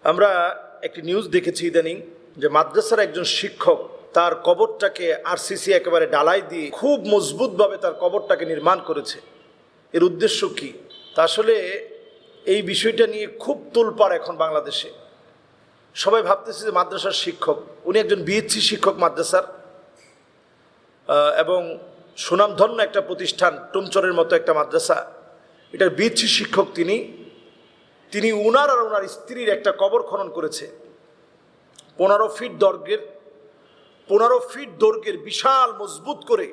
আমরা একটি নিউজ দেখেছি ইদানিং যে মাদ্রাসার একজন শিক্ষক তার কবরটাকে আরসিসি একেবারে ডালাই দিয়ে খুব মজবুতভাবে তার কবরটাকে নির্মাণ করেছে। এর উদ্দেশ্য কি? তা আসলে এই বিষয়টা নিয়ে খুব তোলপাড় এখন বাংলাদেশে। সবাই ভাবতেছে যে মাদ্রাসার শিক্ষক, উনি একজন বিএসসি শিক্ষক মাদ্রাসার, এবং সুনামধন্য একটা প্রতিষ্ঠান, টুমচরের মতো একটা মাদ্রাসা, এটার বিএসসি শিক্ষক তিনি উনার আর ওনার স্ত্রীর একটা কবর খনন করেছে। 15 ফিট দৈর্ঘ্যের বিশাল মজবুত করে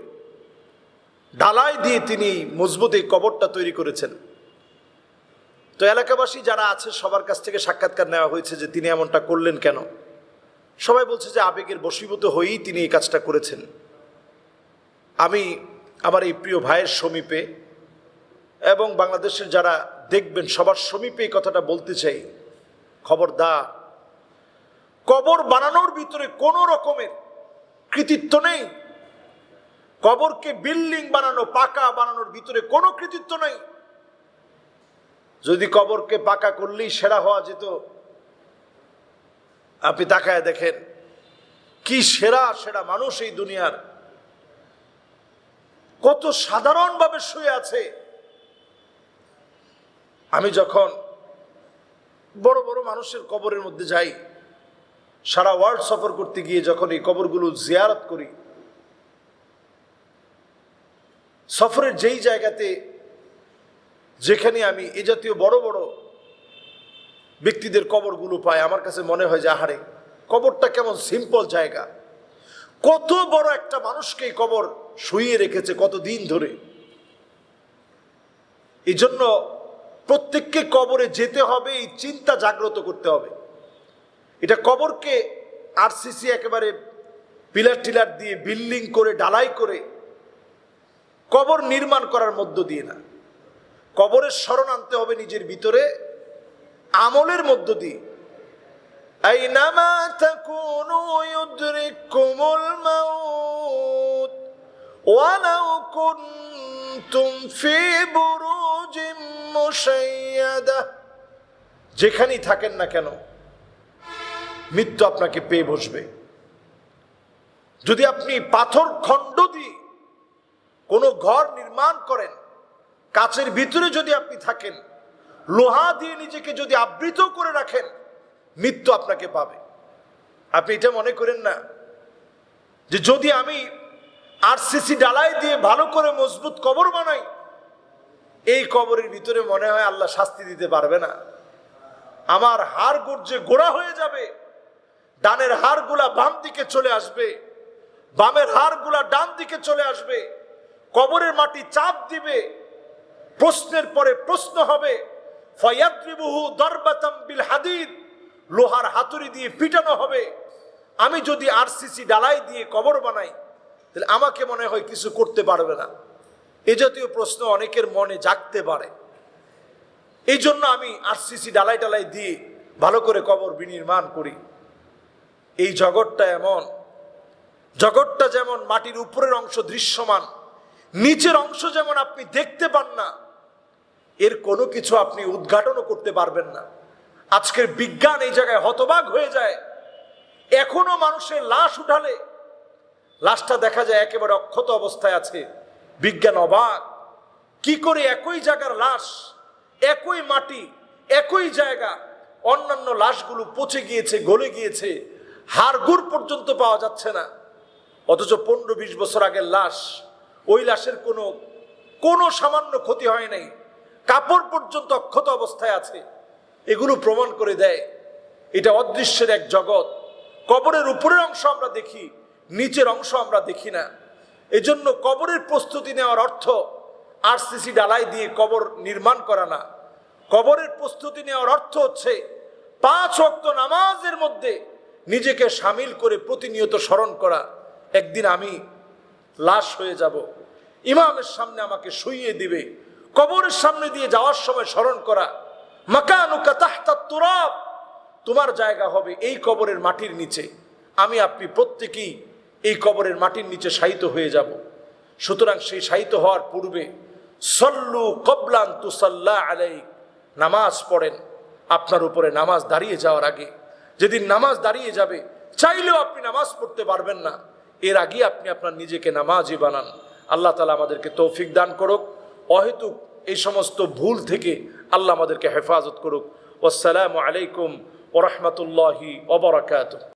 ঢালাই দিয়ে তিনি মজবুত এই কবরটা তৈরি করেছেন। তো এলাকাবাসী যারা আছে সবার কাছ থেকে সাক্ষাৎকার নেওয়া হয়েছে যে তিনি এমনটা করলেন কেন। সবাই বলছে যে আবেগের বশীভূত হয়েই তিনি এই কাজটা করেছেন। আমি আমার এই প্রিয় ভাইয়ের সমীপে এবং বাংলাদেশের যারা দেখবেন সবার সমীপে এই কথাটা বলতে চাই, খবরদার, কবর বানানোর ভিতরে কোনো রকমের কৃতিত্ব নেই। কবরকে বিল্ডিং বানানো, পাকা বানানোর ভিতরে কোনো কৃতিত্ব নেই। যদি কবরকে পাকা করলেই সেরা হওয়া যেত, আপনি তাকায় দেখেন কি সেরা সেরা মানুষ এই দুনিয়ার, কত সাধারণভাবে শুয়ে আছে। আমি যখন বড় বড় মানুষের কবরের মধ্যে যাই, সারা ওয়ার্ল্ড সফর করতে গিয়ে যখন এই কবরগুলো জিয়ারত করি, সফরের যেই জায়গাতে যেখানে আমি এ জাতীয় বড় বড় ব্যক্তিদের কবরগুলো পাই, আমার কাছে মনে হয় যে আহারে, কবরটা কেমন সিম্পল জায়গা। কত বড় একটা মানুষকে এই কবর শুইয়ে রেখেছে কতদিন ধরে। এই জন্য প্রত্যেককে কবরে যেতে হবে, এই চিন্তা জাগ্রত করতে হবে। এটা কবরকে আরসিসি একেবারে পিলার টিলার দিয়ে বিল্ডিং করে ঢালাই করে কবর নির্মাণ করার মধ্য দিয়ে না, কবরের স্মরণ আনতে হবে নিজের ভিতরে আমলের মধ্য দিয়ে। আইনামা তাকুনু ইউদরিকুমুল মাউত ওয়ালাউ কুনতুম ফি বুরুজিম মুশাইয়াদা, যেখানেই থাকেন না কেন মৃত্যু আপনাকে পেয়ে বসবে। যদি আপনি পাথর খণ্ড দিয়ে কোনো ঘর নির্মাণ করেন, কাচের ভিতরে যদি আপনি থাকেন, লোহা দিয়ে নিজেকে যদি আবৃত করে রাখেন, মৃত্যু আপনাকে পাবে। আপনি এটা মনে করেন না যে যদি আমি আরসিসি ডালাই দিয়ে ভালো করে মজবুত কবর বানাই, এই কবরের ভিতরে মনে হয় আল্লাহ শাস্তি দিতে পারবে না, আমার হাড় গর্জে গোড়া হয়ে যাবে, ডানের হাড়গুলা বাম দিকে চলে আসবে, বামের হাড়গুলা ডান দিকে চলে আসবে, কবরের মাটি চাপ দিবে, প্রশ্নের পরে প্রশ্ন হবে, ফায়াদ্রিবুহু দারবাতাম বিল হাদিদ, লোহার হাতুড়ি দিয়ে পিটানো হবে। আমি যদি আরসিসি ডালাই দিয়ে কবর বানাই, তাহলে আমাকে মনে হয় কিছু করতে পারবে না। এ জাতীয় প্রশ্ন অনেকের মনে জাগতে পারে। এই জন্য আমি আরসিসি ডালাই ডালাই দিয়ে ভালো করে কবর বিনির্মাণ করি। এই জগৎটা এমন, জগৎটা যেমন মাটির উপরের অংশ দৃশ্যমান, নিচের অংশ যেমন আপনি দেখতে পান না, এর কোনো কিছু আপনি উদ্ঘাটনও করতে পারবেন না। আজকের বিজ্ঞান এই জায়গায় হতবাক হয়ে যায়। এখনো মানুষের লাশ উঠালে লাশটা দেখা যায় একেবারে অক্ষত অবস্থায় আছে। বিজ্ঞান অবাক, কি করে একই জায়গার লাশ, একই মাটি, একই জায়গা, অন্যান্য লাশগুলো পচে গিয়েছে, গলে গিয়েছে, হাড়গুড় পর্যন্ত পাওয়া যাচ্ছে না, অথচ 15-20 বছর আগের লাশ, ওই লাশের কোনো সামান্য ক্ষতি হয় নাই, কাপড় পর্যন্ত অক্ষত অবস্থায় আছে। এগুলো প্রমাণ করে দেয় এটা অদৃশ্যের এক জগৎ। কবরের উপরের অংশ আমরা দেখি, নিচের অংশ আমরা দেখি না। এজন্য কবরের প্রস্তুতি নেওয়ার অর্থ আরসিসি ডালাই দিয়ে কবর নির্মাণ করা না। কবরের প্রস্তুতি নেওয়ার অর্থ হচ্ছে 5 ওয়াক্ত নামাজের মধ্যে নিজেকে সামিল করে প্রতিনিয়ত স্মরণ করা, একদিন আমি লাশ হয়ে যাব, ইমামের সামনে আমাকে শুইয়ে দিবে। কবরের সামনে দিয়ে যাওয়ার সময় স্মরণ করা, মাকানুকা তাহতা তুরাব, তোমার জায়গা হবে এই কবরের মাটির নিচে। আমি আপনি প্রত্যেকেই এই কবরের মাটির নিচে শায়িত হয়ে যাব। সুতরাং সেই শায়িত হওয়ার পূর্বে সল্লু কবলান তুসাল্লা আলাইক, নামাজ পড়েন আপনার উপরে নামাজ দাঁড়িয়ে যাওয়ার আগে, যেদিন নামাজ দাঁড়িয়ে যাবে চাইলেও আপনি নামাজ পড়তে পারবেন না, এর আগে আপনি আপনার নিজেকে নামাজি বানান। আল্লাহ তাআলা আমাদেরকে তৌফিক দান করুক। অহেতুক এই সমস্ত ভুল থেকে আল্লাহ আমাদেরকে হেফাজত করুক। আসসালামু আলাইকুম ওয়া রাহমাতুল্লাহি ওয়া বারাকাতুহু।